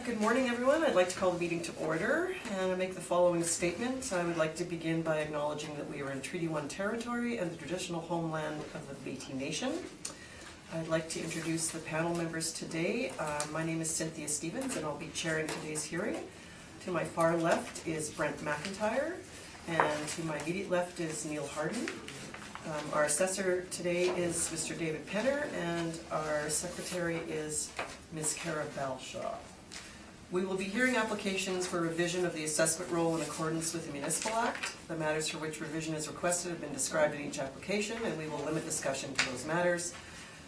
Good morning, everyone. I'd like to call the meeting to order and I make the following statement. I would like to begin by acknowledging that we are in Treaty 1 territory and the traditional homeland of the Métis Nation. I'd like to introduce the panel members today. My name is Cynthia Stevens and I'll be chairing today's hearing. To my far left is Brent McIntyre and to my immediate left is Neil Harden. Our assessor today is Mr. David Penner and our secretary is Ms. Cara Balshaw. We will be hearing applications for revision of the assessment roll in accordance with the Municipal Act. The matters for which revision is requested have been described in each application and we will limit discussion to those matters.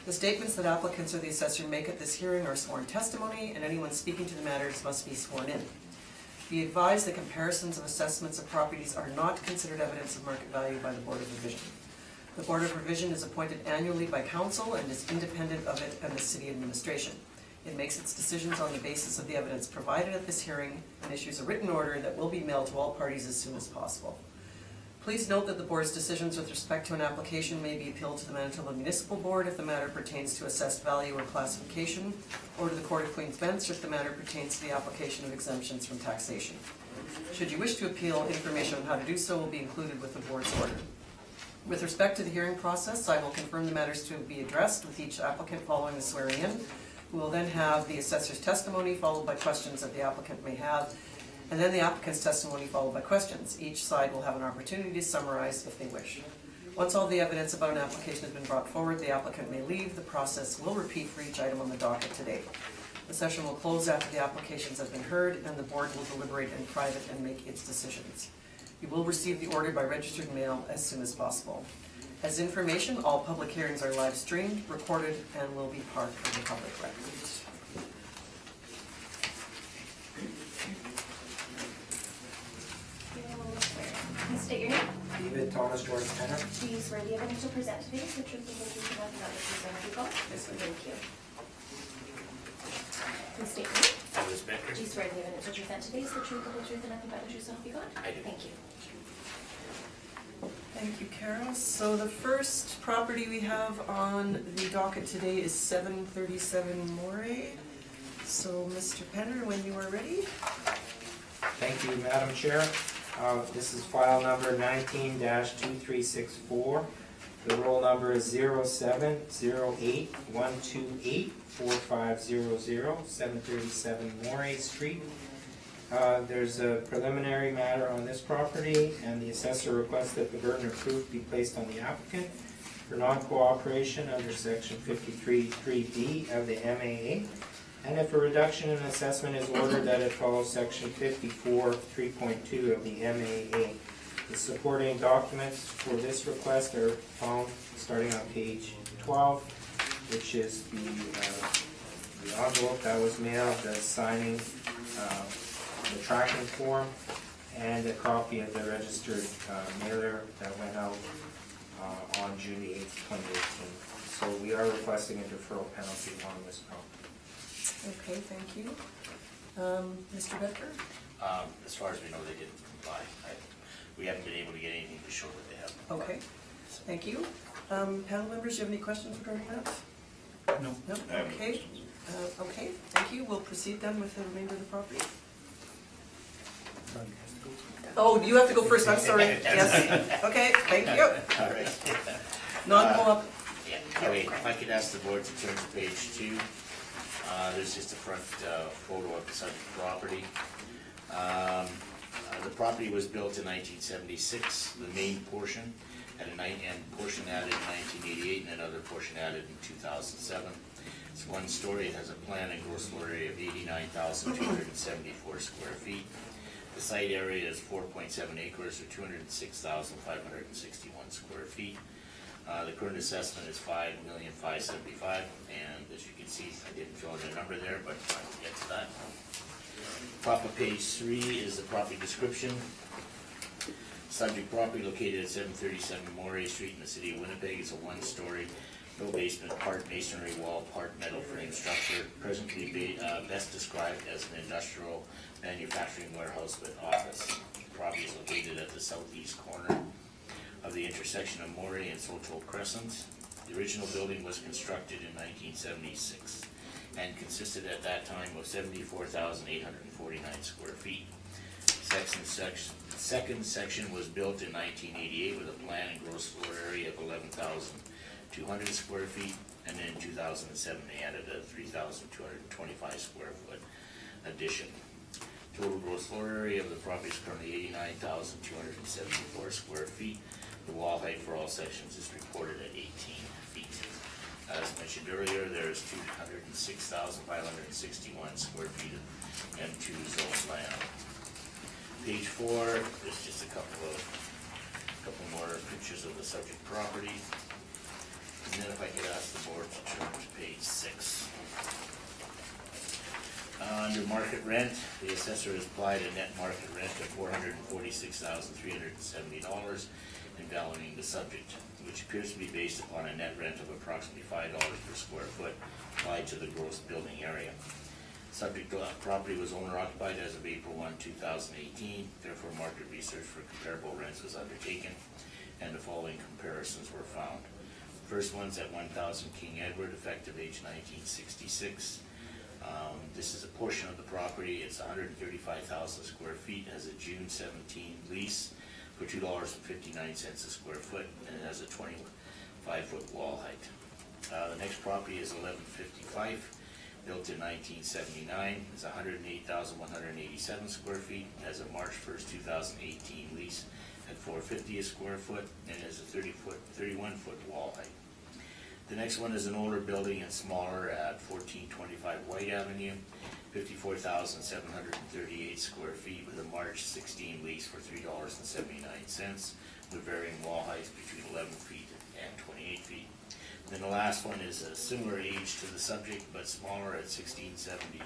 The statements that applicants or the assessor make at this hearing are sworn testimony and anyone speaking to the matters must be sworn in. Be advised that comparisons of assessments of properties are not considered evidence of market value by the Board of Revision. The Board of Revision is appointed annually by Council and is independent of it and the City Administration. It makes its decisions on the basis of the evidence provided at this hearing and issues a written order that will be mailed to all parties as soon as possible. Please note that the Board's decisions with respect to an application may be appealed to the Manitoba Municipal Board if the matter pertains to assessed value or classification, or to the Court of Queen's Bench if the matter pertains to the application of exemptions from taxation. Should you wish to appeal, information on how to do so will be included with the Board's order. With respect to the hearing process, I will confirm the matters to be addressed with each applicant following the swearing in. We will then have the assessor's testimony followed by questions that the applicant may have, and then the applicant's testimony followed by questions. Each side will have an opportunity to summarize if they wish. Once all the evidence about an application has been brought forward, the applicant may leave. The process will repeat for each item on the docket today. The session will close after the applications have been heard, and the Board will deliberate in private and make its decisions. You will receive the order by registered mail as soon as possible. As information, all public hearings are live streamed, recorded, and will be part of the public record. Please state your name. David Thomas George Penner. Do you swear the evidence you'll present today is the truth and the truth and nothing but the truth, so help you God? Yes, I do. Thank you. Please state your name. Elvis Becker. Do you swear the evidence you'll present today is the truth and the truth and nothing but the truth, so help you God? I do. Thank you. Thank you, Carol. So the first property we have on the docket today is 737 Moray. So Mr. Penner, when you are ready. Thank you, Madam Chair. This is file number 19-2364. The roll number is 0708-128-4500, 737 Moray Street. There's a preliminary matter on this property, and the assessor requests that the burden of proof be placed on the applicant for non-cooperation under section 53(3)(b) of the MAA, and if a reduction in assessment is ordered, that it follows section 54(3.2) of the MAA. The supporting documents for this request are found starting on page 12, which is the envelope that was mailed, the signing, the tracking form, and a copy of the registered mailer that went out on June 8th, 2018. So we are requesting a deferral penalty on this property. Okay, thank you. Mr. Becker? As far as we know, they didn't comply. We haven't been able to get anything to show that they have. Okay, thank you. Panel members, do you have any questions regarding that? No. No? Okay. Okay, thank you. We'll proceed then with the remainder of the property. Oh, you have to go first, I'm sorry. Yes, okay, thank you. All right. Non-co-op, Yeah, okay, if I could ask the board to turn to page 2. There's just a front photo of the subject property. The property was built in 1976, the main portion, and portion added in 1988, and another portion added in 2007. It's one story, it has a planned and gross floor area of 89,274 square feet. The site area is 4.7 acres or 206,561 square feet. The current assessment is $5,575,000, and as you can see, I didn't fill in a number there, but I will get to that. Top of page 3 is the property description. Subject property located at 737 Moray Street in the city of Winnipeg is a one-story, no basement, part masonry wall, part metal frame structure, presently best described as an industrial manufacturing warehouse with office. The property is located at the southeast corner of the intersection of Moray and Soto Crescent. The original building was constructed in 1976. and consisted at that time of 74,849 square feet. Second section was built in 1988 with a planned and gross floor area of 11,200 square feet, and then in 2007 they added a 3,225 square foot addition. Total gross floor area of the property is currently 89,274 square feet. The wall height for all sections is reported at 18 feet. As mentioned earlier, there is 206,561 square feet of M2 zone land. Page 4 is just a couple more pictures of the subject property. And then if I could ask the board to turn to page 6. Under market rent, the assessor has applied a net market rent of $446,370 in valuing the subject, which appears to be based upon a net rent of approximately $5 per square foot applied to the gross building area. Subject property was owner occupied as of April 1, 2018, therefore market research for comparable rents was undertaken, and the following comparisons were found. First one's at 1,000 King Edward, effective age 1966. This is a portion of the property. It's 135,000 square feet, has a June 17 lease for $2.59 a square foot, and it has a 25-foot wall height. The next property is 1155, built in 1979. It's 108,187 square feet, has a March 1st, 2018 lease at $4.50 a square foot, and has a 31-foot wall height. The next one is an older building and smaller at 1425 White Avenue, 54,738 square feet with a March 16 lease for $3.79, with varying wall heights between 11 feet and 28 feet. Then the last one is a similar age to the subject, but smaller at 1670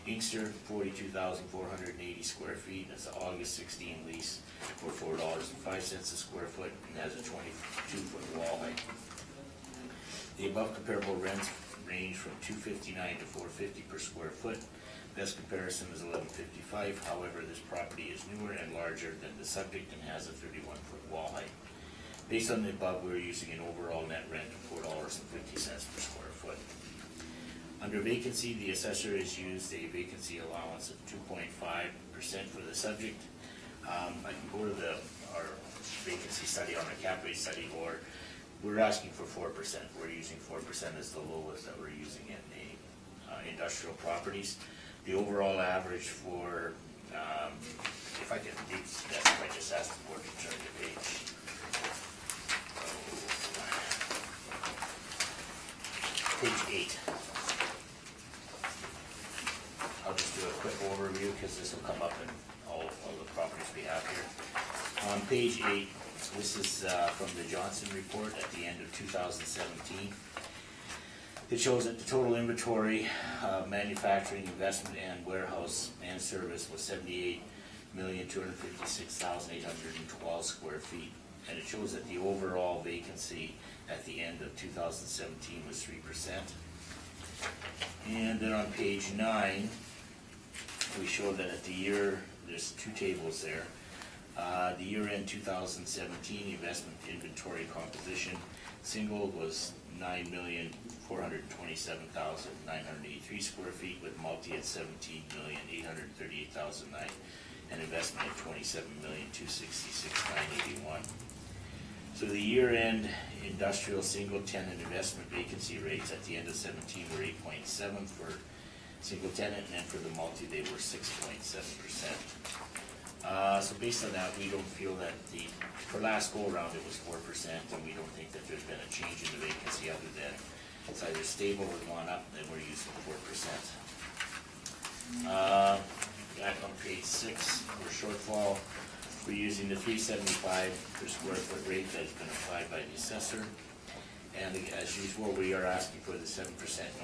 Inkster, 42,480 square feet. It's an August 16 lease for $4.05 a square foot, and has a 22-foot wall height. The above comparable rents range from $259 to $450 per square foot. Best comparison is 1155. However, this property is newer and larger than the subject and has a 31-foot wall height. Based on the above, we're using an overall net rent of $4.50 per square foot. Under vacancy, the assessor has used a vacancy allowance of 2.5% for the subject. I can go to our vacancy study on a cap rate study, or we're asking for 4%. We're using 4% as the lowest that we're using in the industrial properties. The overall average for, if I can read that, if I just ask the board to turn to page. Page 8. I'll just do a quick overview because this will come up in all the properties we have here. On page 8, this is from the Johnson report at the end of 2017. It shows that the total inventory of manufacturing, investment, and warehouse and service was 78,256,812 square feet. And it shows that the overall vacancy at the end of 2017 was 3%. And then on page 9, we show that at the year, there's two tables there. The year-end 2017 investment inventory composition, single was 9,427,983 square feet, with multi at 17,838,009, and investment at 27,266,981. So the year-end industrial single tenant investment vacancy rates at the end of 17 were 8.7 for single tenant, and then for the multi they were 6.7%. So based on that, we don't feel that for last go around it was 4%, and we don't think that there's been a change in the vacancy other than it's either stable or gone up, and we're using 4%. Back on page 6, for shortfall, we're using the $3.75 per square foot rate that's been applied by the assessor. And as usual, we are asking for the 7%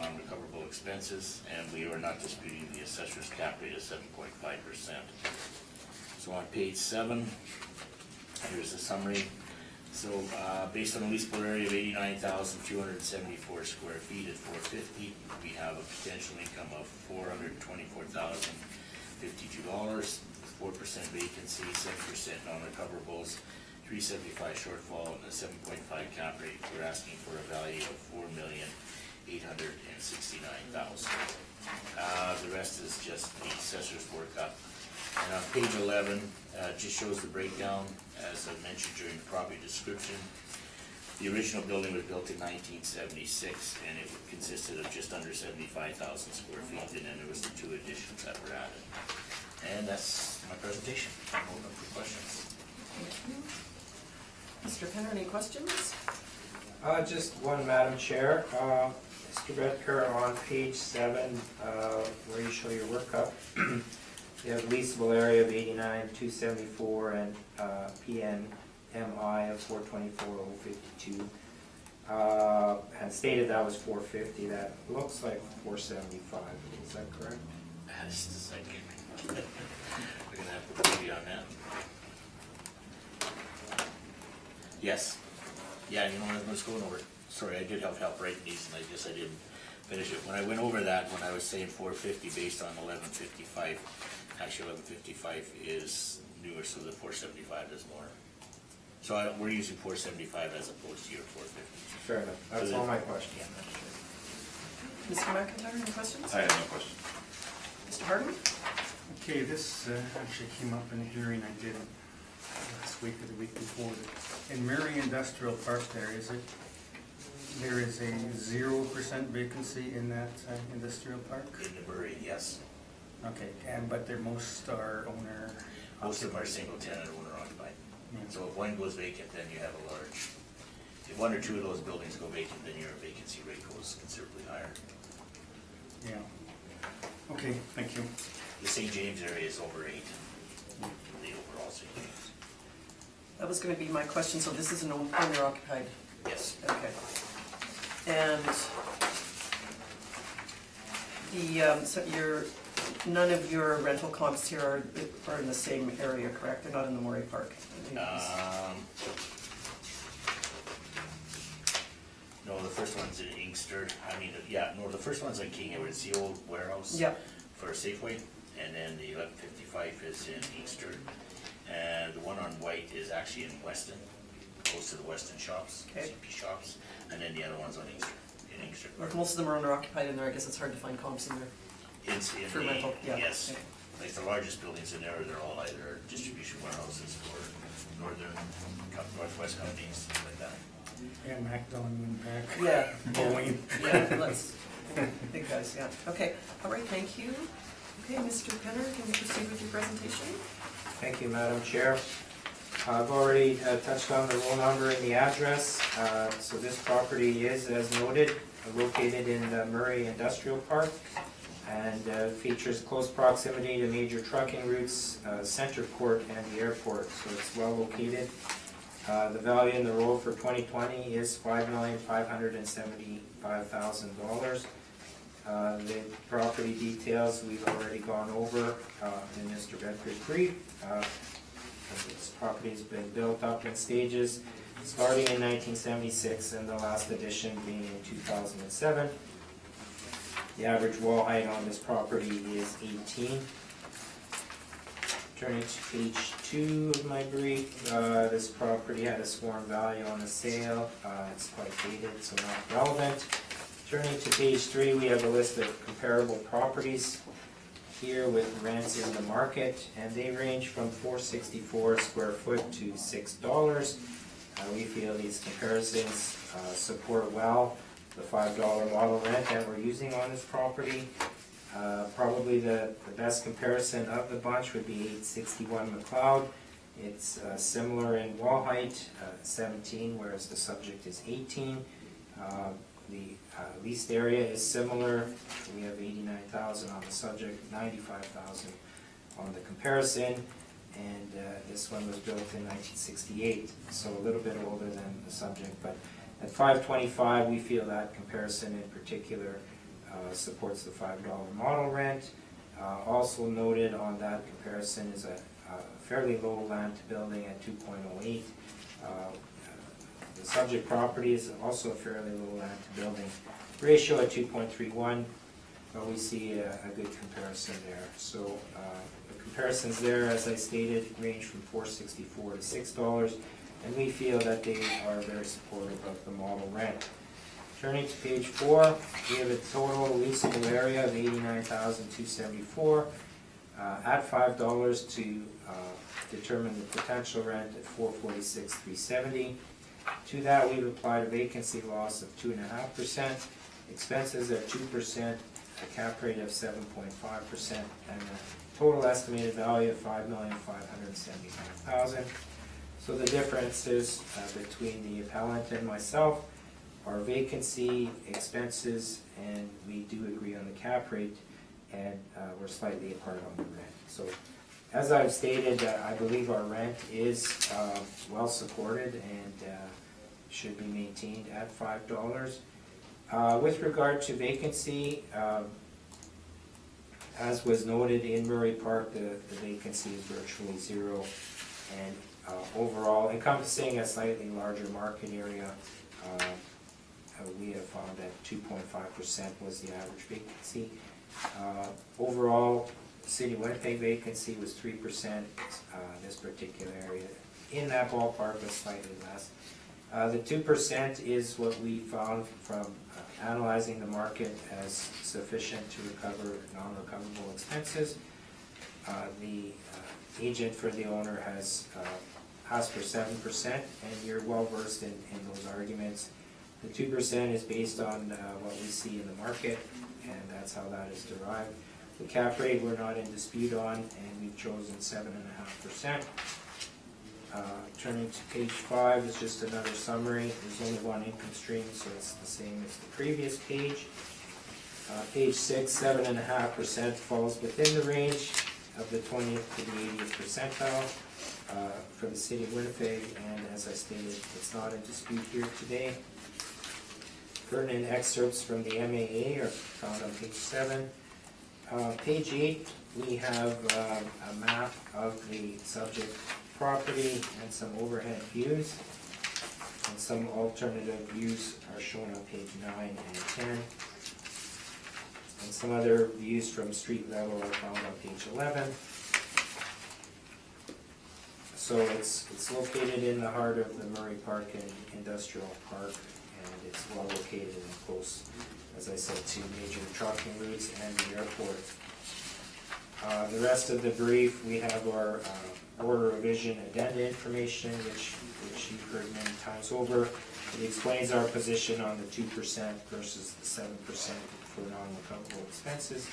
non-recoverable expenses, and we are not disputing the assessor's cap rate of 7.5%. So on page 7, here's a summary. So based on a leasable area of 89,274 square feet at $4.50, we have a potential income of $424,052, 4% vacancy, 7% non-recoverables, $3.75 shortfall, and a 7.5 cap rate. We're asking for a value of $869,000. The rest is just the assessor's workup. And on page 11, just shows the breakdown, as I mentioned during the property description. The original building was built in 1976, and it consisted of just under 75,000 square feet, and then there was the 2 additions that were added. And that's my presentation. I'm open for questions. Thank you. Mr. Penner, any questions? Just one, Madam Chair. Mr. Bedker, on page 7, where you show your workup, you have leasable area of 89,274 and PNMI of 424,052. And stated that was 450. That looks like 475. Is that correct? Just a second. We're gonna have to put you on that. Yes. Yeah, you know what, I was going over, sorry, I did have help writing these, and I guess I didn't finish it. When I went over that, when I was saying 450 based on 1155, actually 1155 is newer, so the 475 is more. So we're using 475 as opposed to your 450. Fair enough. That's all my questions. Mr. McIntyre, any questions? I have no question. Mr. Harden? Okay, this actually came up in a hearing I did last week or the week before. In Murray Industrial Park there is a 0% vacancy in that industrial park? In the Murray, yes. Okay, but most are owner. Most of them are single tenant owner occupied. Yeah. So if one goes vacant, then you have a large, if 1 or 2 of those buildings go vacant, then your vacancy rate goes considerably higher. Yeah. Okay, thank you. The St. James area is over 8, the overall St. James. That was gonna be my question, so this is an owner occupied, Yes. okay. And the, so none of your rental comps here are in the same area, correct? They're not in the Morey Park? No, the first one's in Inkster. The first one's in King Edward. It's the old warehouse Yeah. for Safeway, and then the 1155 is in Inkster. And the one on White is actually in Weston, close to the Weston shops, Okay. CP shops, and then the other one's on Inkster, in Inkster. If most of them are owner occupied in there, I guess it's hard to find comps in there. It's in For the, rental, yeah. yes, Okay. like the largest buildings in there, they're all either distribution warehouses or northwest companies, stuff like that. Yeah, MacDon, Winnipeg. Yeah. Boeing. Yeah, let's, big guys, yeah. Okay, all right, thank you. Okay, Mr. Penner, can you proceed with your presentation? Thank you, Madam Chair. I've already touched on the roll number and the address. So this property is, as noted, located in the Murray Industrial Park and features close proximity to major trucking routes, Center Court and the airport, so it's well located. The value in the roll for 2020 is $5,575,000. The property details we've already gone over in Mr. Bedford's brief. This property has been built up in stages, starting in 1976 and the last addition being in 2007. The average wall height on this property is 18. Turning to page 2 of my brief, this property had a sworn value on the sale. It's quite dated, so not relevant. Turning to page 3, we have a list of comparable properties here with rents in the market, and they range from $4.64 a square foot to $6. We feel these comparisons support well the $5 model rent that we're using on this property. Probably the best comparison of the bunch would be 861 McLeod. It's similar in wall height, 17, whereas the subject is 18. The leased area is similar. We have 89,000 on the subject, 95,000 on the comparison. And this one was built in 1968, so a little bit older than the subject. But at $525, we feel that comparison in particular supports the $5 model rent. Also noted on that comparison is a fairly low land to building at 2.08. The subject property is also a fairly low land to building ratio at 2.31, but we see a good comparison there. So the comparisons there, as I stated, range from $4.64 to $6, and we feel that they are very supportive of the model rent. Turning to page 4, we have a total leasable area of 89,274 at $5 to determine the potential rent at $446,370. To that, we've applied a vacancy loss of 2.5%, expenses are 2%, a cap rate of 7.5%, and a total estimated value of $5,575,000. So the differences between the appellant and myself are vacancy, expenses, and we do agree on the cap rate, and we're slightly apart on the rent. So as I've stated, I believe our rent is well supported and should be maintained at $5. With regard to vacancy, as was noted in Murray Park, the vacancy is virtually zero, and overall encompassing a slightly larger market area, we have found that 2.5% was the average vacancy. Overall, City of Winnipeg vacancy was 3%, this particular area in that ballpark was slightly less. The 2% is what we found from analyzing the market as sufficient to recover non-recoverable expenses. The agent for the owner has asked for 7%, and you're well versed in those arguments. The 2% is based on what we see in the market, and that's how that is derived. The cap rate we're not in dispute on, and we've chosen 7.5%. Turning to page 5 is just another summary. There's only one income stream, so it's the same as the previous page. Page 6, 7.5% falls within the range of the 20th to the 80th percentile for the City of Winnipeg, and as I stated, it's not in dispute here today. Pertinent excerpts from the MAA are found on page 7. Page 8, we have a map of the subject property and some overhead views, and some alternative views are shown on page 9 and 10. And some other views from street level are found on page 11. So it's located in the heart of the Murray Park and Industrial Park, and it's well located and close, as I said, to major trucking routes and the airport. The rest of the brief, we have our order revision addenda information, which you've heard many times over. It explains our position on the 2% versus the 7% for non-recoverable expenses,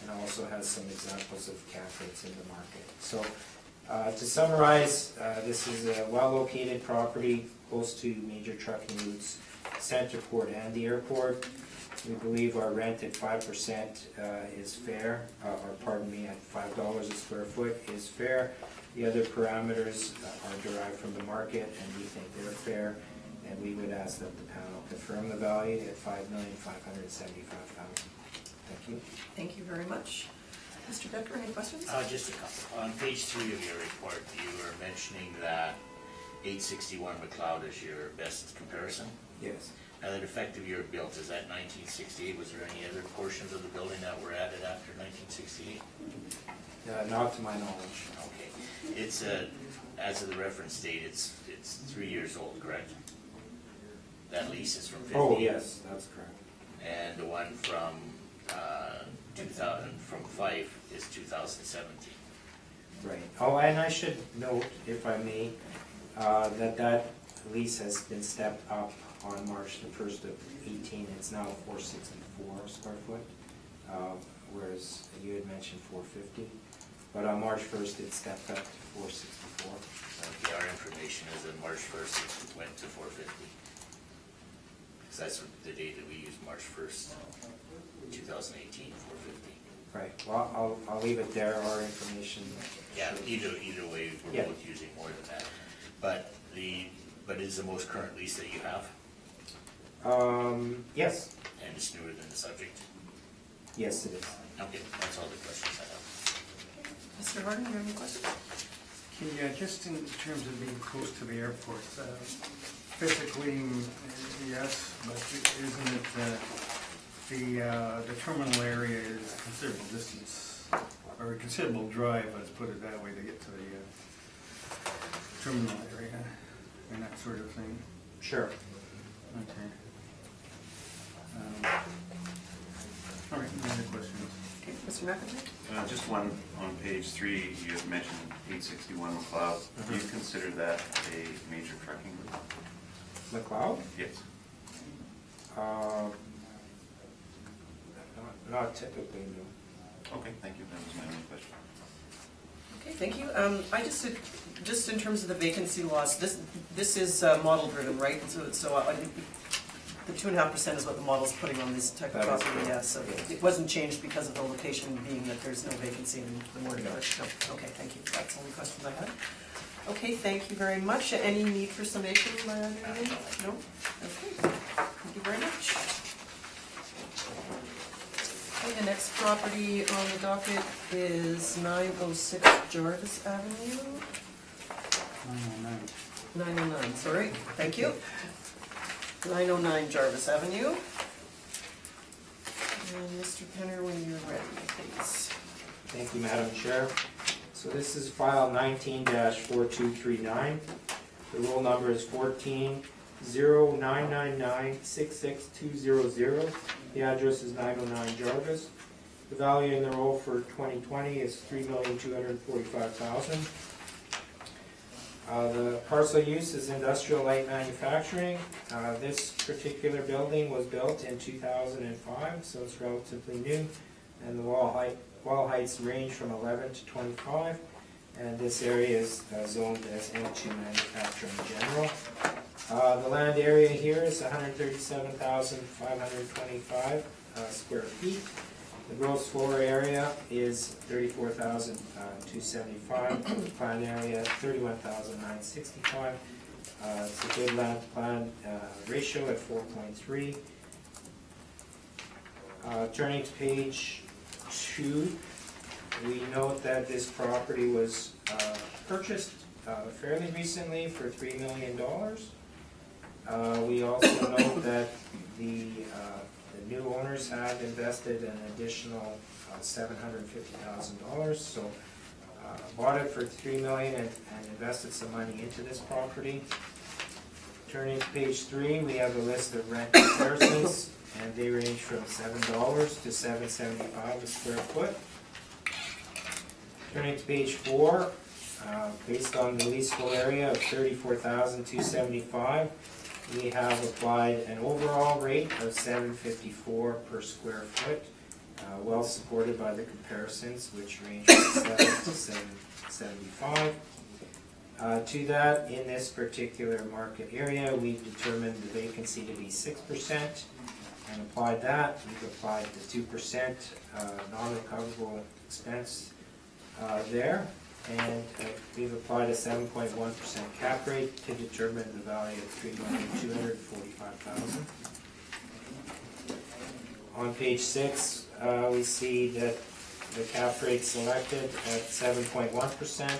and also has some examples of cap rates in the market. So to summarize, this is a well-located property close to major trucking routes, Centerport and the airport. We believe our rent at 5% is fair, or pardon me, at $5 a square foot is fair. The other parameters are derived from the market, and we think they're fair, and we would ask that the panel confirm the value at $5,575,000. Thank you. Thank you very much. Mr. Becker, any questions? Just a couple. On page 3 of your report, you were mentioning that 861 McLeod is your best comparison. Yes. Now, the effective year built, is that 1968? Was there any other portions of the building that were added after 1968? Not to my knowledge. Okay. It's, as of the reference date, it's 3 years old, correct? That lease is from 15? Oh, yes, that's correct. And the one from 2000, from Fife is 2017. Right. Oh, and I should note, if I may, that lease has been stepped up on March the 1st of 18. It's now 464 square foot, whereas you had mentioned 450. But on March 1st, it stepped up to 464. Okay, our information is that March 1st it went to 450. Because that's the date that we used, March 1st, 2018, 450. Right. Well, I'll leave it there. Our information. Yeah, either way, we're Yeah. both using more than that. But is the most current lease that you have, Yes. and it's newer than the subject? Yes, it is. Okay, that's all the questions I have. Mr. Harden, do you have any questions? Yeah, just in terms of being close to the airport, physically, yes, but isn't it, the terminal area is a considerable distance, or a considerable drive, let's put it that way, to get to the terminal area and that sort of thing? Sure. Okay. All right, any other questions? Okay, Mr. McIntyre? Just one, on page 3, you had mentioned 861 McLeod. Do you consider that a major trucking route? McLeod? Yes. Not typically, no. Okay, thank you. That was my only question. Okay, thank you. I just in terms of the vacancy loss, this is model driven, right? So the 2.5% is what the model's putting on this type of That is property, correct. yeah, so it wasn't changed because of the location being that there's no vacancy in the morning. No. No, okay, thank you. That's the only question I had. Okay, thank you very much. Any need for summation by anyone? No? Okay, thank you very much. Okay, the next property on the docket is 906 Jarvis Avenue. 909. 909, sorry, thank you. 909 Jarvis Avenue. And Mr. Penner, when you're ready, please. Thank you, Madam Chair. So this is file 19-4239. The roll number is 14-0999-66200. The address is 909 Jarvis. The value in the roll for 2020 is $3,245,000. The parcel use is industrial light manufacturing. This particular building was built in 2005, so it's relatively new. And the wall heights range from 11 to 25. And this area is zoned as M2 manufacturing general. The land area here is 137,525 square feet. The gross floor area is 34,275. Plan area 31,965. It's a good land plan ratio at 4.3. Turning to page 2, we note that this property was purchased fairly recently for $3 million. We also note that the new owners have invested an additional $750,000. So bought it for $3 million and invested some money into this property. Turning to page 3, we have a list of rent comparisons, and they range from $7 to $7.75 a square foot. Turning to page 4, based on the leaseable area of 34,275, we have applied an overall rate of $7.54 per square foot, well supported by the comparisons, which range from $7 to $7.75. To that, in this particular market area, we've determined the vacancy to be 6%, and applied that. We've applied the 2% non-recoverable expense there, and we've applied a 7.1% cap rate to determine the value of $3,245,000. On page 6, we see that the cap rate selected at 7.1%.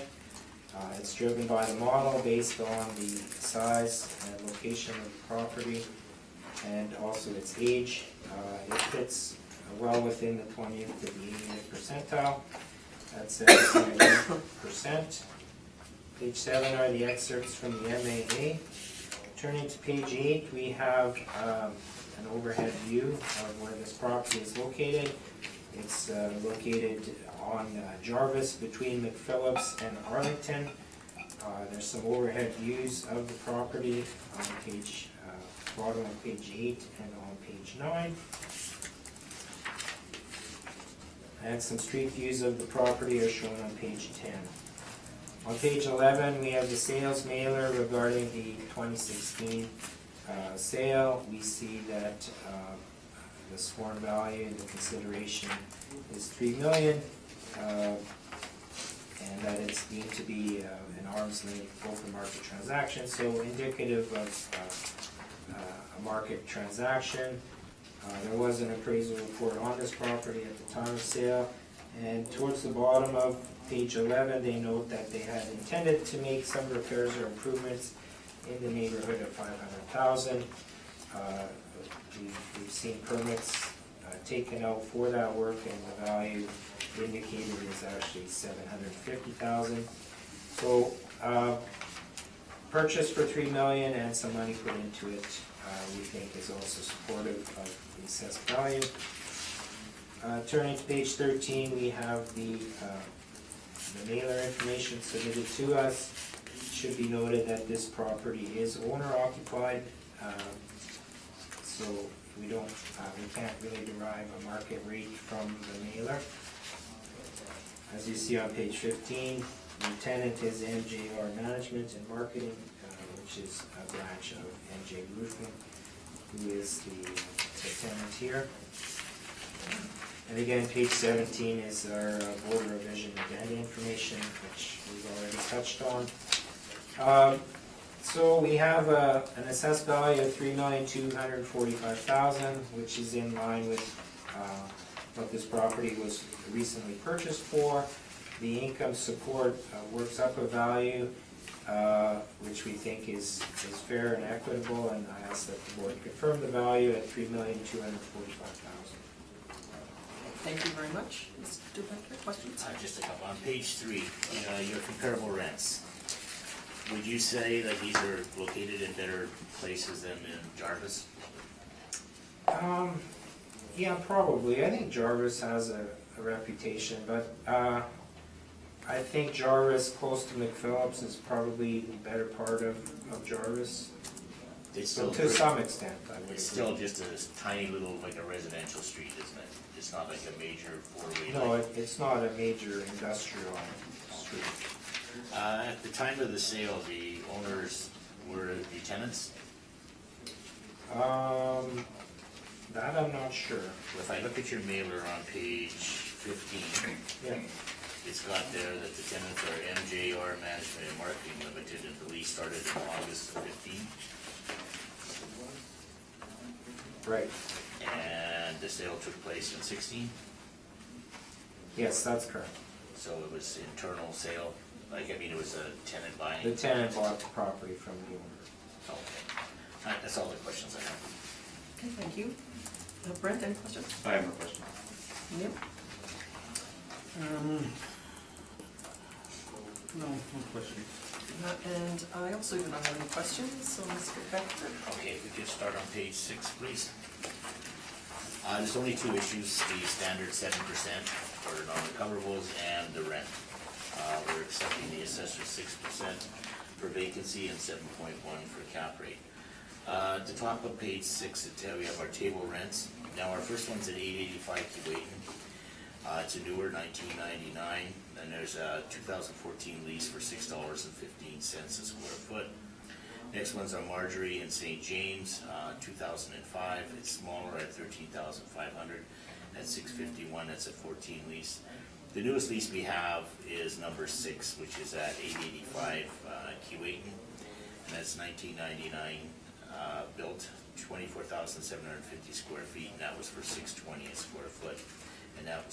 It's driven by the model based on the size and location of the property and also its age. It fits well within the 20th to the 80th percentile at 7.1%. Page 7 are the excerpts from the MAA. Turning to page 8, we have an overhead view of where this property is located. It's located on Jarvis between McPhillips and Arlington. There's some overhead views of the property on page bottom of page 8 and on page 9. And some street views of the property are shown on page 10. On page 11, we have the sales mailer regarding the 2016 sale. We see that the sworn value, the consideration is $3 million, and that it's deemed to be an arm's length open market transaction, so indicative of a market transaction. There was an appraisal report on this property at the time of sale, and towards the bottom of page 11, they note that they had intended to make some repairs or improvements in the neighborhood of $500,000. We've seen permits taken out for that work, and the value indicated is actually $750,000. So purchased for $3 million and some money put into it we think is also supportive of the assessed value. Turning to page 13, we have the mailer information submitted to us. It should be noted that this property is owner occupied, so we can't really derive a market rate from the mailer. As you see on page 15, the tenant is MJR Management and Marketing, which is a branch of MJ Roofing, who is the tenant here. And again, page 17 is our board revision agenda information, which we've already touched on. So we have an assessed value of $3,245,000, which is in line with what this property was recently purchased for. The income support works up a value, which we think is fair and equitable, and I ask that the board confirm the value at $3,245,000. Thank you very much. Mr. Becker, questions? Just a couple. On page 3, your comparable rents. Would you say that these are located in better places than in Jarvis? Yeah, probably. I think Jarvis has a reputation, but I think Jarvis, close to McPhillips, is probably the better part of Jarvis. It's So still to some extent, I would It's agree. still just a tiny little, like a residential street, isn't it? It's not like a major four-way. No, it's not a major industrial street. At the time of the sale, the owners were the tenants. That I'm not sure. If I look at your mailer on page 15, Yeah. it's got there that the tenants are MJR Management and Marketing Limited, and the lease started in August of 15, Right. and the sale took place in 16, Yes, that's correct. so it was internal sale, it was a tenant buying. The tenant bought the property from the owner. Okay. That's all the questions I have. Okay, thank you. Brent, any questions? I have no question. Neil? No question. And I also do not have any questions, so Mr. Becker. Okay, if we could start on page 6, please. There's only 2 issues, the standard 7% for non-recoverables and the rent. We're accepting the assessor 6% for vacancy and 7.1 for cap rate. At the top of page 6, we have our table rents. Now, our first one's at 885 Keewatin. It's a newer 1999, and there's a 2014 lease for $6.15 a square foot. Next one's on Marjorie in St. James, 2005. It's smaller at 13,500. At 651, that's a 14 lease. The newest lease we have is number 6, which is at 885 Keewatin, and that's 1999 built, 24,750 square feet, and that was for $620 a square foot. And that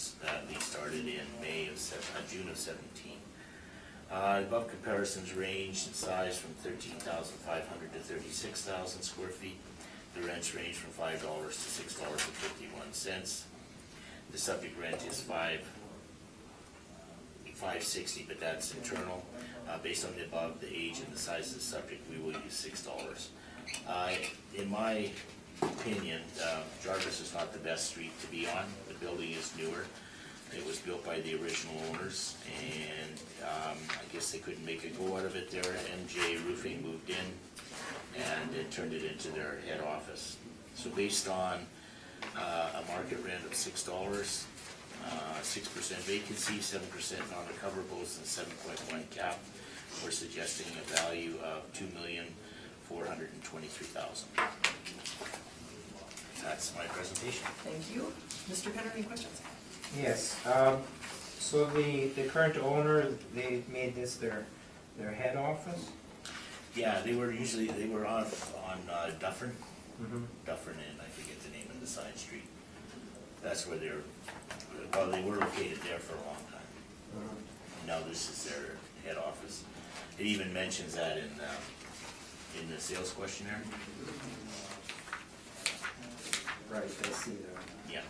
lease started in June of 17. Above comparisons range in size from 13,500 to 36,000 square feet. The rents range from $5 to $6.51. The subject rent is $5.60, but that's internal. Based on the above, the age and the size of the subject, we will use $6. In my opinion, Jarvis is not the best street to be on. The building is newer. It was built by the original owners, and I guess they couldn't make a go out of it there. MJ Roofing moved in, and it turned it into their head office. So based on a market rent of $6, 6% vacancy, 7% non-recoverables, and 7.1 cap, we're suggesting a value of $2,423,000. That's my presentation. Thank you. Mr. Penner, any questions? Yes, so the current owner, they made this their head office? Yeah, they were on Dufferin. Mm-hmm. Dufferin and I forget the name of the side street. That's where they were located there for a long time. Now this is their head office. It even mentions that in the sales questionnaire. Right, I see that. Yeah.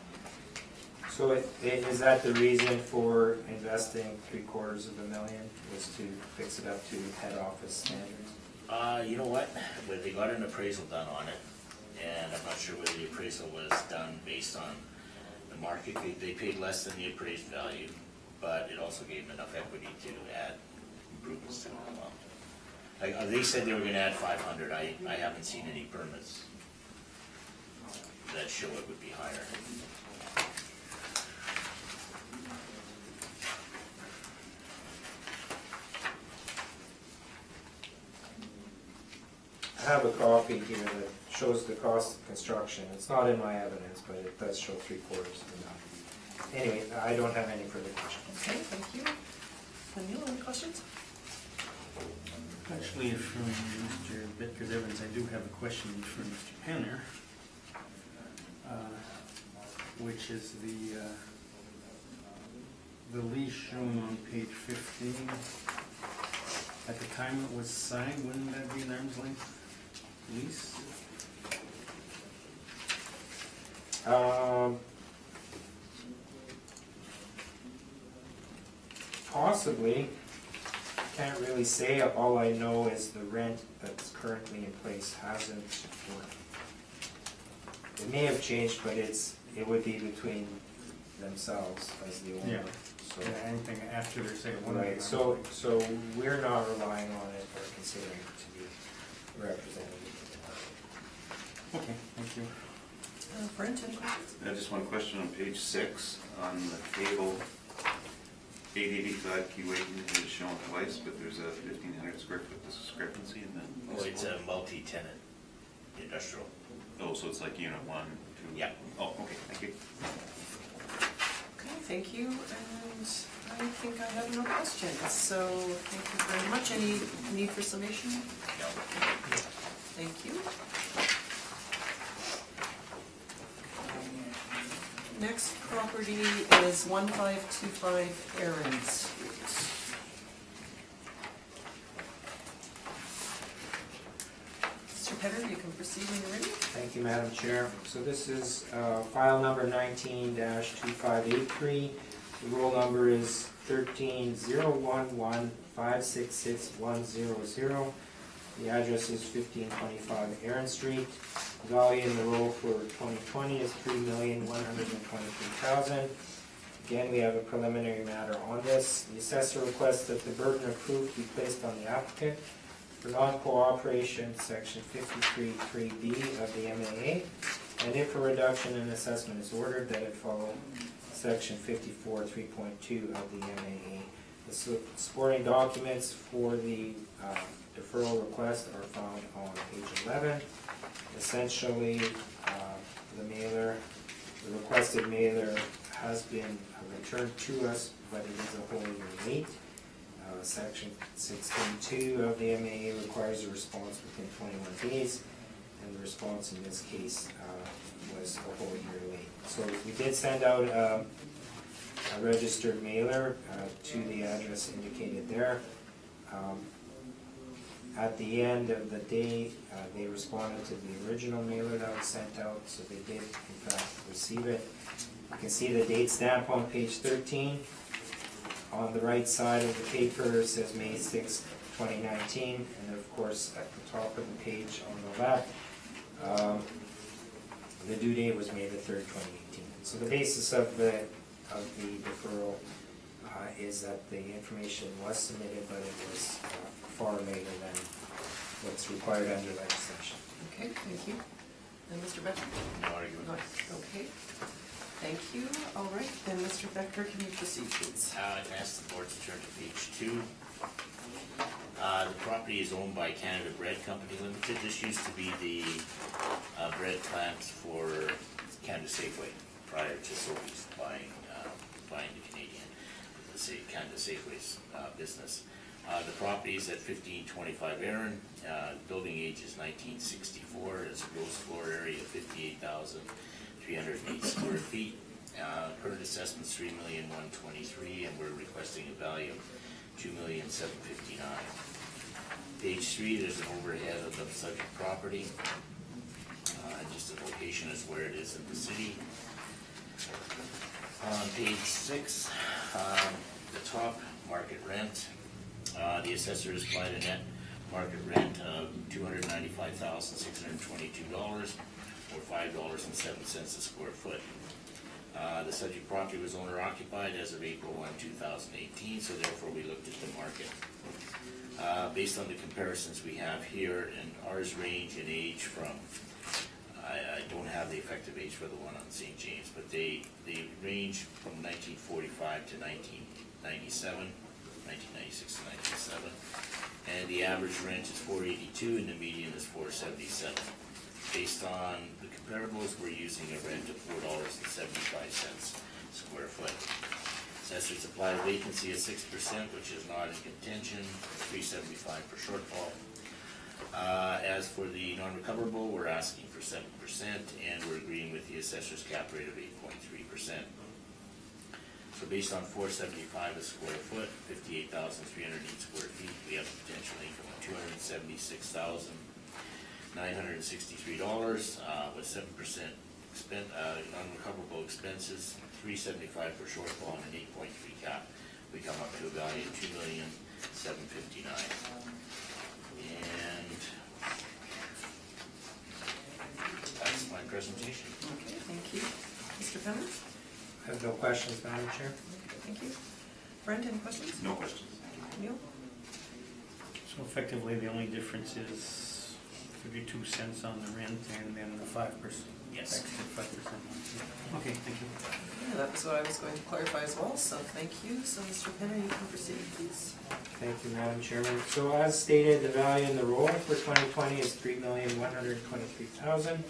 So is that the reason for investing $750,000, was to fix it up to head office standards? You know what? But they got an appraisal done on it, and I'm not sure whether the appraisal was done based on the market. They paid less than the appraised value, but it also gave them enough equity to add improvements to it. They said they were gonna add 500, I haven't seen any permits that show it would be higher. I have a copy here that shows the cost of construction. It's not in my evidence, but it does show 3/4 of that. Anyway, I don't have any further questions. Okay, thank you. Neil, any questions? Actually, from Mr. Bickers-Evans, I do have a question for Mr. Penner, which is the lease shown on page 15. At the time it was signed, wouldn't that be an arm's length lease? Possibly. Can't really say. All I know is the rent that's currently in place hasn't worked. It may have changed, but it would be between themselves as the owner. Yeah. So, Anything after their sale? wouldn't be right, an so we're not relying on it or considering it to be representative. Okay, thank you. Brent, any questions? Just one question on page 6, on the table, 885 Keewatin is shown twice, but there's a 1,500 square foot discrepancy in the. Oh, it's a multi-tenant industrial. Oh, so it's like unit 1, 2? Yeah. Oh, okay, thank you. Okay, thank you, and I think I have no questions, so thank you very much. Any need for summation? No. Thank you. Next property is 1525 Aaron Street. Mr. Penner, you can proceed when you're ready. Thank you, Madam Chair. So this is file number 19-2583. The roll number is 13-011-566-100. The address is 1525 Aaron Street. The value in the roll for 2020 is $3,123,000. Again, we have a preliminary matter on this. The assessor requests that the burden of proof be placed on the applicant for non-cooperation, section 53(3)B of the MAA, and if a reduction in assessment is ordered, that it follow section 54(3.2) of the MAA. The supporting documents for the deferral request are found on page 11. Essentially, the requested mailer has been returned to us, but it is a whole year late. Section 16.2 of the MAA requires a response within 21 days, and the response in this case was a whole year late. So we did send out a registered mailer to the address indicated there. At the end of the day, they responded to the original mailer that was sent out, so they did in fact receive it. You can see the date stamp on page 13. On the right side of the paper it says May 6, 2019, and of course at the top of the page on the left, the due date was May the 3rd, 2018. So the basis of the deferral is that the information was submitted, but it was far later than what's required under legislation. Okay, thank you. And Mr. Becker? No argument. Okay, thank you. All right, then Mr. Becker, can you proceed, please? I can ask the board to turn to page 2. The property is owned by Canada Bread Company Limited. This used to be the bread plant for Canada Safeway prior to Sobeys buying the Canadian, Canada Safeway's business. The property is at 1525 Aaron. Building age is 1964. It's a gross floor area of 58,308 square feet. Current assessment is $3,123,000, and we're requesting a value of $2,759,000. Page 3, there's an overhead of the subject property. Just the location is where it is in the city. On page 6, the top market rent. The assessor has applied a net market rent of $295,622. or $5.07 a square foot. The subject property was owner occupied as of April 1, 2018, so therefore we looked at the market. Based on the comparisons we have here, and ours range in age from, I don't have the effective age for the one on St. James, but they range from 1945 to 1997, 1996 to 1997. And the average rent is $482 and the median is $477. Based on the comparables, we're using a rent of $4.75 square foot. Assessors apply a vacancy of 6%, which is not in contention, $3.75 per shortfall. As for the non-recoverable, we're asking for 7%, and we're agreeing with the assessor's cap rate of 8.3%. So based on $4.75 a square foot, 58,308 square feet, we have a potential income of $276,963 with 7% non-recoverable expenses, $3.75 per shortfall, and an 8.3 cap. We come up to a value of $2,759,000. And that's my presentation. Okay, thank you. Mr. Penner? I have no questions, Madam Chair. Thank you. Brent, any questions? No questions. Neil? So effectively, the only difference is 32 cents on the rent and then the 5%. Yes. Extra 5%. Okay, thank you. Yeah, that was what I was going to clarify as well, so thank you. So Mr. Penner, you can proceed, please. Thank you, Madam Chairman. So as stated, the value in the roll for 2020 is $3,123,000.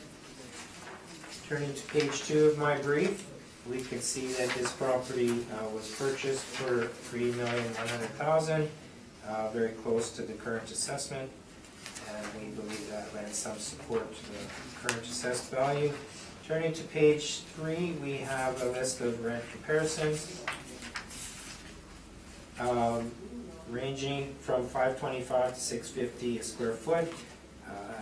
Turning to page 2 of my brief, we can see that this property was purchased for $3,100,000, very close to the current assessment, and we believe that lends some support to the current assessed value. Turning to page 3, we have a list of rent comparisons, ranging from $525 to $650 a square foot.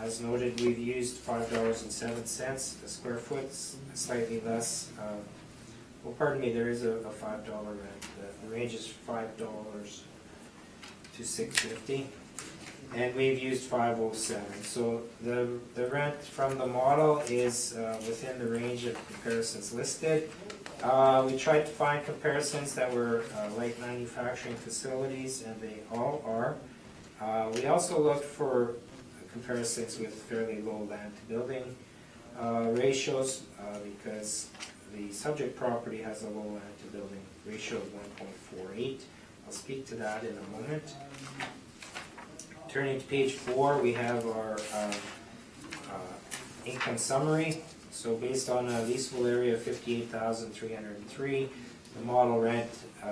As noted, we've used $5.07 a square foot, slightly less. Well, pardon me, there is a $5 rent. The range is $5 to $650, and we've used $5.07. So the rent from the model is within the range of comparisons listed. We tried to find comparisons that were like manufacturing facilities, and they all are. We also looked for comparisons with fairly low land to building ratios because the subject property has a low land to building ratio of 1.48. I'll speak to that in a moment. Turning to page 4, we have our income summary. So based on a leasable area of 58,303, the model rent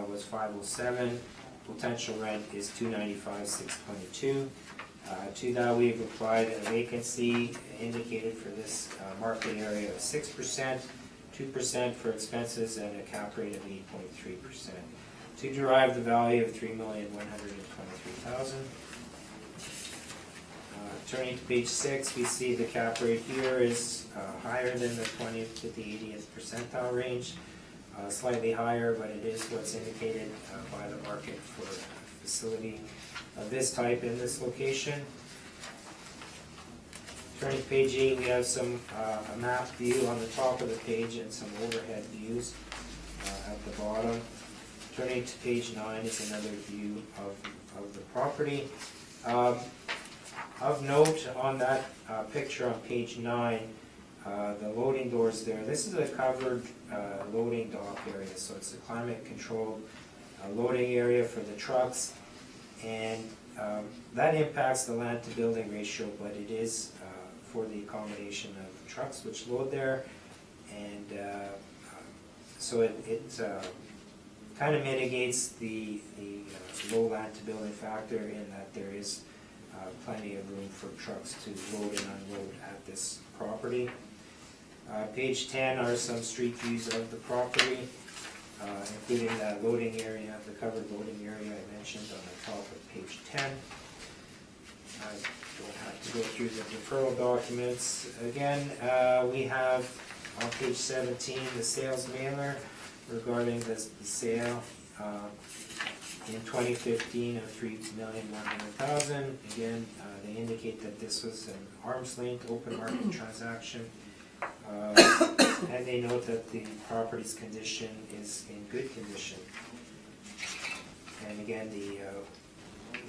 was $507. Potential rent is $295,622. To that, we've applied a vacancy indicated for this market area of 6%, 2% for expenses, and a cap rate of 8.3%. To derive the value of $3,123,000. Turning to page 6, we see the cap rate here is higher than the 20th to the 80th percentile range. Slightly higher, but it is what's indicated by the market for a facility of this type in this location. Turning to page 8, we have some a map view on the top of the page and some overhead views at the bottom. Turning to page 9 is another view of the property. Of note on that picture on page 9, the loading doors there, this is a covered loading dock area, so it's a climate controlled loading area for the trucks, and that impacts the land to building ratio, but it is for the accommodation of trucks which load there, and so it kind of mitigates the low land to building factor in that there is plenty of room for trucks to load and unload at this property. Page 10 are some street views of the property, including the loading area, the covered loading area I mentioned on the top of page 10. I don't have to go through the deferral documents. Again, we have on page 17 the sales mailer regarding the sale in 2015 of $3,100,000. Again, they indicate that this was an arm's length open market transaction And they note that the property's condition is in good condition. And again, the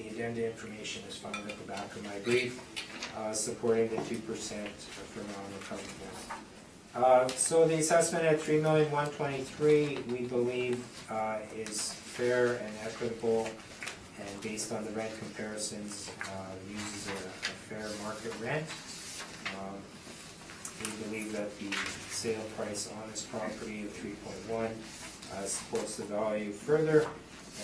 addenda information is found at the back of my brief, supporting the 2% for non-recoverable. So the assessment at $3,123,000 we believe is fair and equitable, and based on the rent comparisons, uses a fair market rent. We believe that the sale price on this property of 3.1 supports the value further,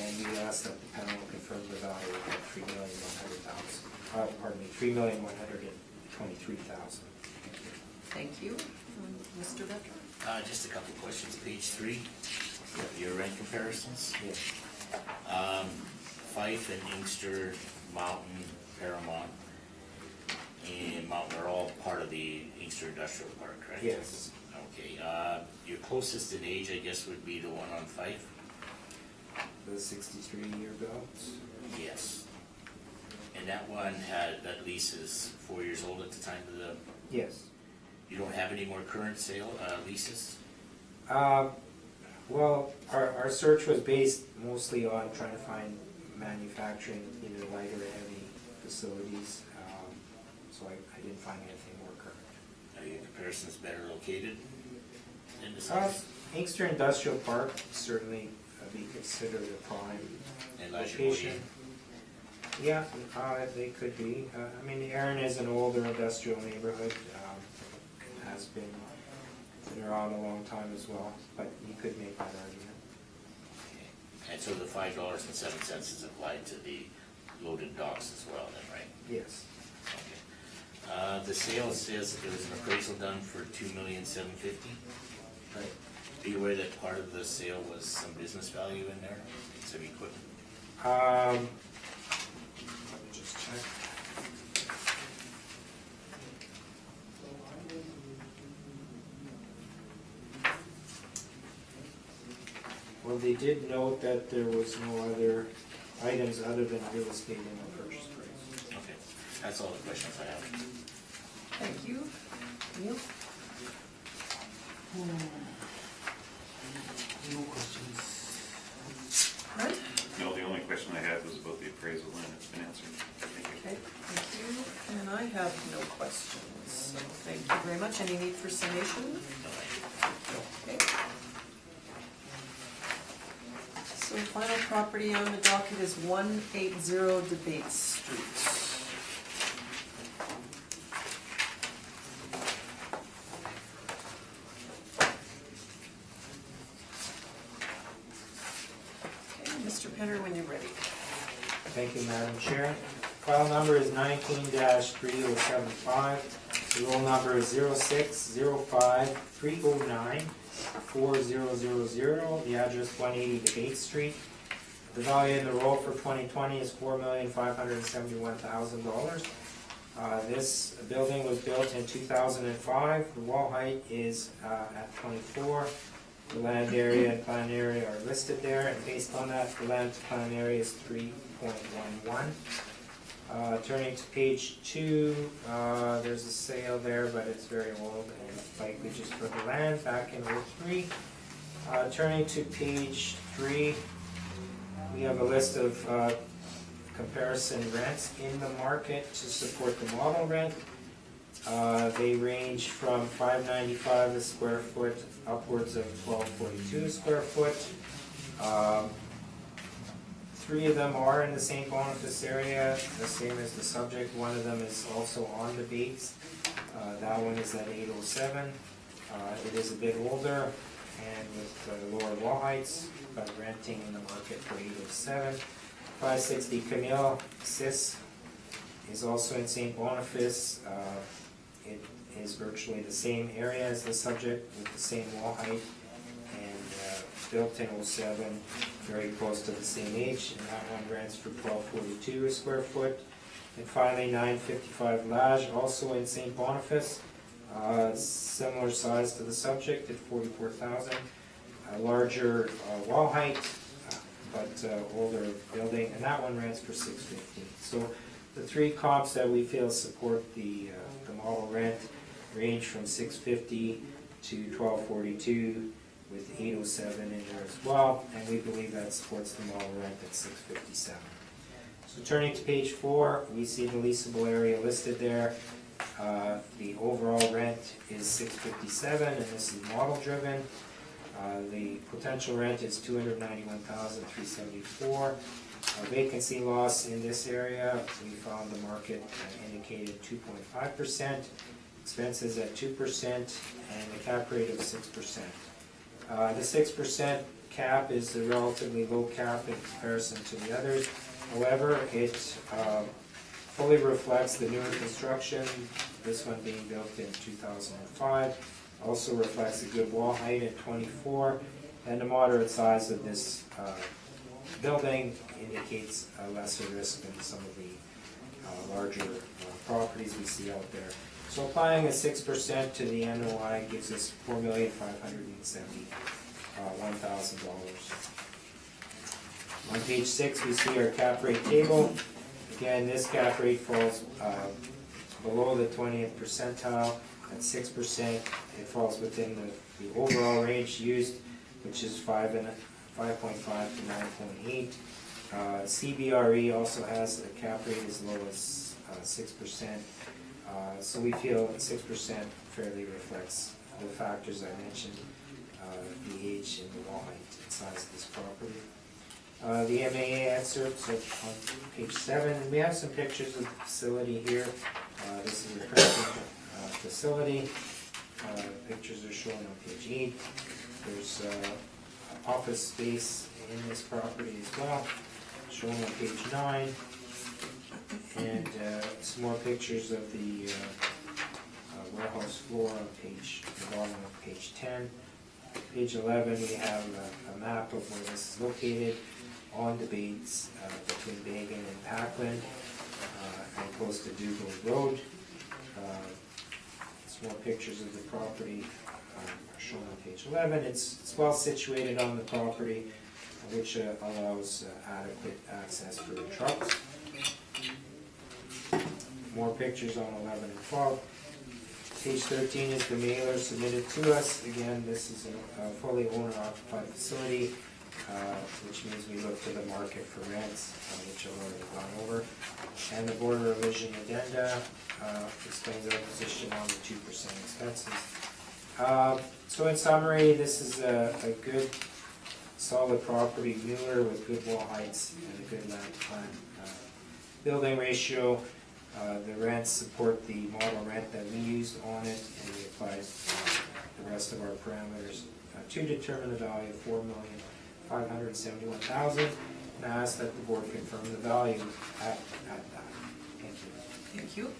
and we ask that the panel confirm the value of $3,100,000. Pardon me, $3,123,000. Thank you. Mr. Vetter? Just a couple questions. Page 3, your rent comparisons. Yes. Fife and Inkster, Mountain, Paramount, and Mountain are all part of the Inkster Industrial Park, correct? Yes. Okay, your closest in age, I guess, would be the one on Fife? The 63-year built. Yes. And that one that lease is 4 years old at the time of the, Yes. you don't have any more current leases? Well, our search was based mostly on trying to find manufacturing, either light or heavy facilities, so I didn't find anything more current. Are your comparisons better located in the city? Inkster Industrial Park certainly be considered a prime And location. Yeah, they could be. I mean, Erin is an older industrial neighborhood, has been around a long time as well, but you could make that argument. Okay. And so the $5.07 is applied to the loaded docks as well then, right? Yes. Okay. The sale says that there was an appraisal done for $2,750,000. Right. Are you aware that part of the sale was some business value in there, some equipment? Let me just check. Well, they did note that there was no other items other than real estate in the purchase price. Okay, that's all the questions I have. Thank you. Neil? No questions. Brent? No, the only question I had was about the appraisal, and it's been answered. Thank you. Okay, thank you. And I have no questions, so thank you very much. Any need for summation? Okay. So the final property on the docket is 180 Debate Street. Mr. Penner, when you're ready. Thank you, Madam Chair. File number is 19-3075. The roll number is 0605-309-4000. The address 180 Debate Street. The value in the roll for 2020 is $4,571,000. This building was built in 2005. The wall height is at 24. The land area and plan area are listed there, and based on that, the land to plan area is 3.11. Turning to page 2, there's a sale there, but it's very old and likely just for the land back in '03. Turning to page 3, we have a list of comparison rents in the market to support the model rent. They range from $5.95 a square foot upwards of $12.42 a square foot. 3 of them are in the St. Boniface area, the same as the subject. One of them is also on the Bates. That one is at 807. It is a bit older and with lower wall heights, but renting in the market for 807. 560 Camille Sis is also in St. Boniface. It is virtually the same area as the subject with the same wall height and built in '07, very close to the same age, and that one rents for $12.42 a square foot. And finally, 955 Lage, also in St. Boniface, similar size to the subject at $44,000. A larger wall height, but older building, and that one rents for $6.15. So the 3 comps that we feel support the model rent range from 650 to 1242 with 807 in there as well, and we believe that supports the model rent at 657. So turning to page 4, we see the leasable area listed there. The overall rent is 657, and this is model driven. The potential rent is 291,374. Vacancy loss in this area, we found the market indicated 2.5%, expenses at 2%, and a cap rate of 6%. The 6% cap is a relatively low cap in comparison to the others. However, it fully reflects the newer construction, this one being built in 2005. Also reflects a good wall height at 24, and the moderate size of this building indicates a lesser risk than some of the larger properties we see out there. So applying a 6% to the NOI gives us $4,571,000. On page 6, we see our cap rate table. Again, this cap rate falls below the 20th percentile at 6%. It falls within the overall range used, which is 5.5 to 9.8. CBRE also has a cap rate as low as 6%. So we feel that 6% fairly reflects the factors I mentioned, the age and the wall height and size of this property. The MAA excerpts on page 7, and we have some pictures of the facility here. This is a printing facility. Pictures are shown on page 8. There's office space in this property as well, shown on page 9. And some more pictures of the warehouse floor on the bottom of page 10. Page 11, we have a map of where this is located on the Bates between Bagan and Packland, and close to Dougal Road. Some more pictures of the property are shown on page 11. It's well situated on the property, which allows adequate access for the trucks. More pictures on 11 and 12. Page 13 is the mailer submitted to us. Again, this is a fully owner-occupied facility, which means we look to the market for rents, which I've already gone over. And the board revision addenda explains our position on the 2% expenses. So in summary, this is a good, solid property, newer with good wall heights and a good land plan. Building ratio. The rents support the model rent that we used on it, and we applied the rest of our parameters to determine the value of $4,571,000, and I ask that the board confirm the value at that. Thank you. Thank you.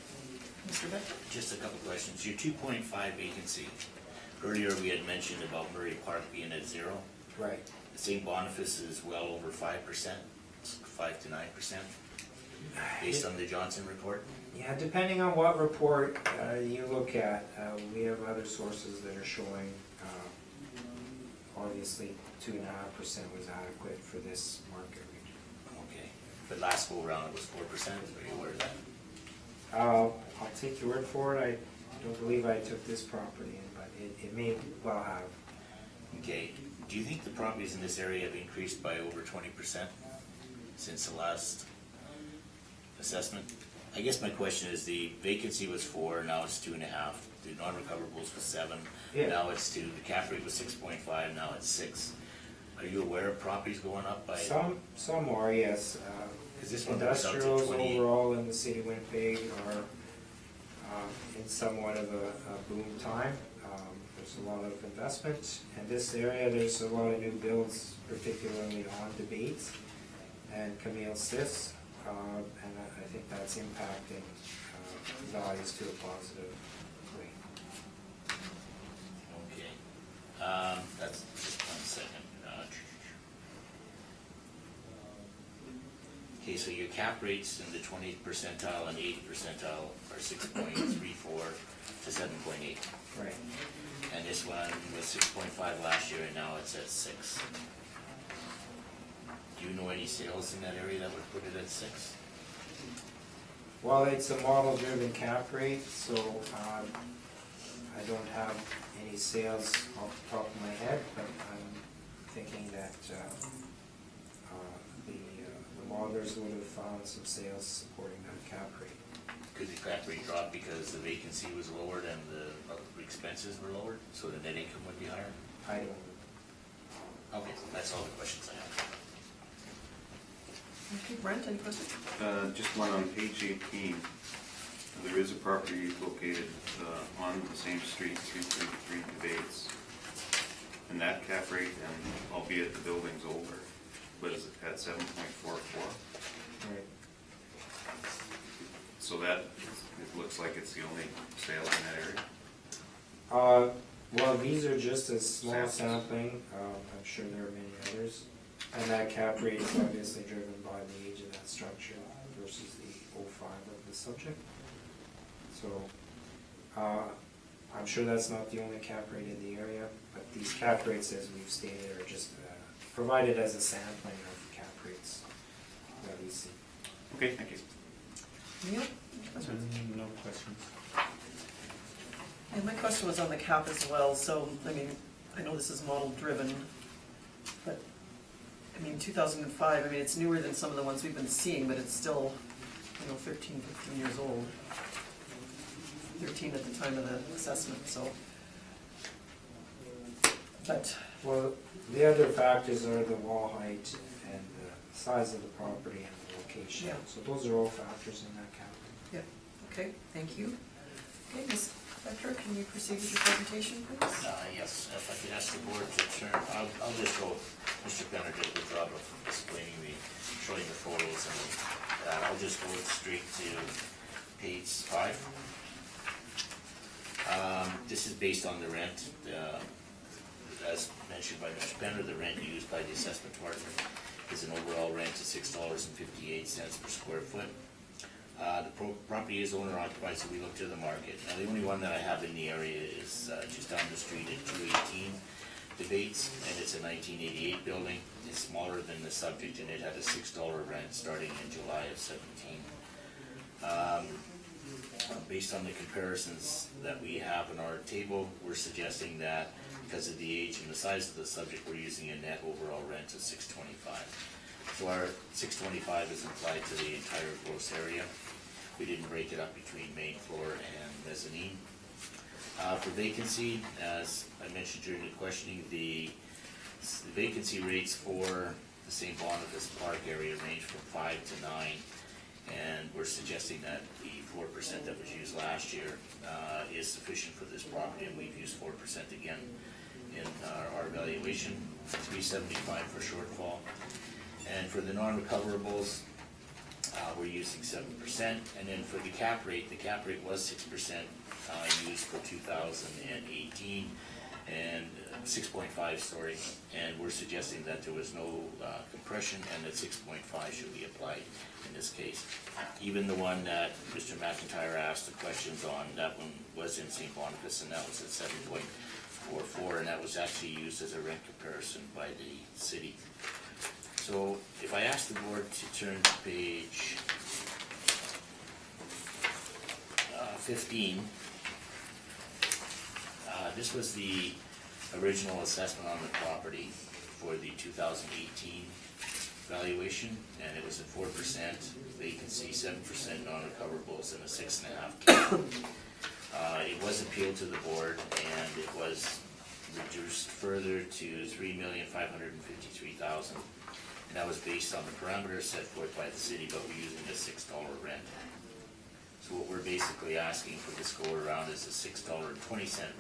Mr. Becker? Just a couple questions. Your 2.5 vacancy, earlier we had mentioned about Murray Park being at 0. Right. St. Boniface is well over 5%, 5 to 9%, based on the Johnson report. Yeah, depending on what report you look at, we have other sources that are showing, obviously 2.5% was adequate for this market region. Okay, but last go round it was 4%, are you aware of that? I'll take your word for it. I don't believe I took this property in, but it may well have. Okay, do you think the properties in this area have increased by over 20% since the last assessment? I guess my question is, the vacancy was 4, now it's 2.5. The non-recoverables was 7, Yeah. now it's 2. The cap rate was 6.5, now it's 6. Are you aware of properties going up by? Some are, yes. Because this one goes up to Industrials 28. overall in the city of Winnipeg are in somewhat of a boom time. There's a lot of investment. In this area, there's a lot of new builds, particularly on the Bates and Camille Sis. And I think that's impacting values to a positive way. Okay, that's just 1 second. Okay, so your cap rates in the 20th percentile and 80th percentile are 6.34 to 7.8. Right. And this one was 6.5 last year, and now it's at 6. Do you know any sales in that area that would put it at 6? Well, it's a model-driven cap rate, so I don't have any sales off the top of my head, but I'm thinking that the modelers would have found some sales supporting that cap rate. Could the cap rate drop because the vacancy was lowered and the expenses were lowered, so the net income would be higher? I don't know. Okay, that's all the questions I have. Okay, Brent, any questions? Just one on page 18. There is a property located on the same street, 333 Debates. And that cap rate, and albeit the building's older, was at 7.44. Right. So that, it looks like it's the only sale in that area. Well, these are just a small sampling, I'm sure there are many others. And that cap rate is obviously driven by the age of that structure versus the 05 of the subject. So, I'm sure that's not the only cap rate in the area, but these cap rates, as we've stated, are just provided as a sampling of cap rates that we see. Okay, thank you. Neil? No questions. And my question was on the cap as well, so, I mean, I know this is model driven, but, I mean, 2005, I mean, it's newer than some of the ones we've been seeing, but it's still, 13, 15 years old. 13 at the time of the assessment, so. But, Well, the other factors are the wall height and the size of the property and the location. Yeah. So those are all factors in that cap. yeah, okay, thank you. Okay, Ms. Becker, can you proceed with your presentation, please? Yes, if I could ask the board to turn, I'll just go, Mr. Benner did a good job of explaining showing the photos, and I'll just go straight to page 5. This is based on the rent, as mentioned by Mr. Benner, the rent used by the assessment department is an overall rent of $6.58 per square foot. The property is owner occupied, so we look to the market. Now, the only one that I have in the area is just down the street at 218 Debates, and it's a 1988 building. It's smaller than the subject, and it had a $6 rent starting in July of 17. Based on the comparisons that we have in our table, we're suggesting that because of the age and the size of the subject, we're using a net overall rent of $625. So our $625 is applied to the entire gross area. We didn't break it up between main floor and mezzanine. For vacancy, as I mentioned during the questioning, the vacancy rates for the St. Boniface Park area range from 5 to 9, and we're suggesting that the 4% that was used last year is sufficient for this property, and we've used 4% again in our evaluation, 375 for shortfall. And for the non-recoverables, we're using 7%, and then for the cap rate was 6% used for 2018, and 6.5, sorry, and we're suggesting that there was no compression and that 6.5 should be applied in this case. Even the one that Mr. McIntyre asked the questions on, that one was in St. Boniface, and that was at 7.44, and that was actually used as a rent comparison by the city. So if I ask the board to turn to page 15, this was the original assessment on the property for the 2018 valuation, and it was at 4% vacancy, 7% non-recoverables, and a 6.5 cap. It was appealed to the board, and it was reduced further to $3,553,000. And that was based on the parameters set forth by the city, but we're using a $6 rent. So what we're basically asking for this go around is a $6.20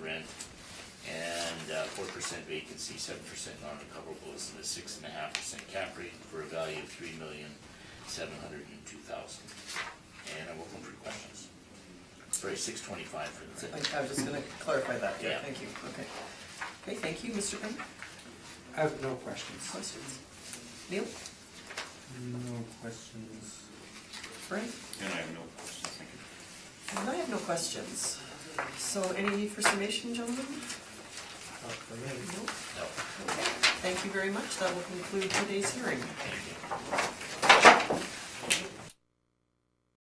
rent, and 4% vacancy, 7% non-recoverables, and a 6.5% cap rate for a value of $3,702,000. And I'm open for questions. Sorry, $625 for the rent. I was just gonna clarify that, yeah, Yeah. thank you, okay. Okay, thank you, Mr. Penn. I have no questions. Questions? Neil? No questions. Brent? And I have no questions, thank you. And I have no questions. So any need for summation, gentlemen? Not for me. No? No. Okay, thank you very much. That will conclude today's hearing. Thank you.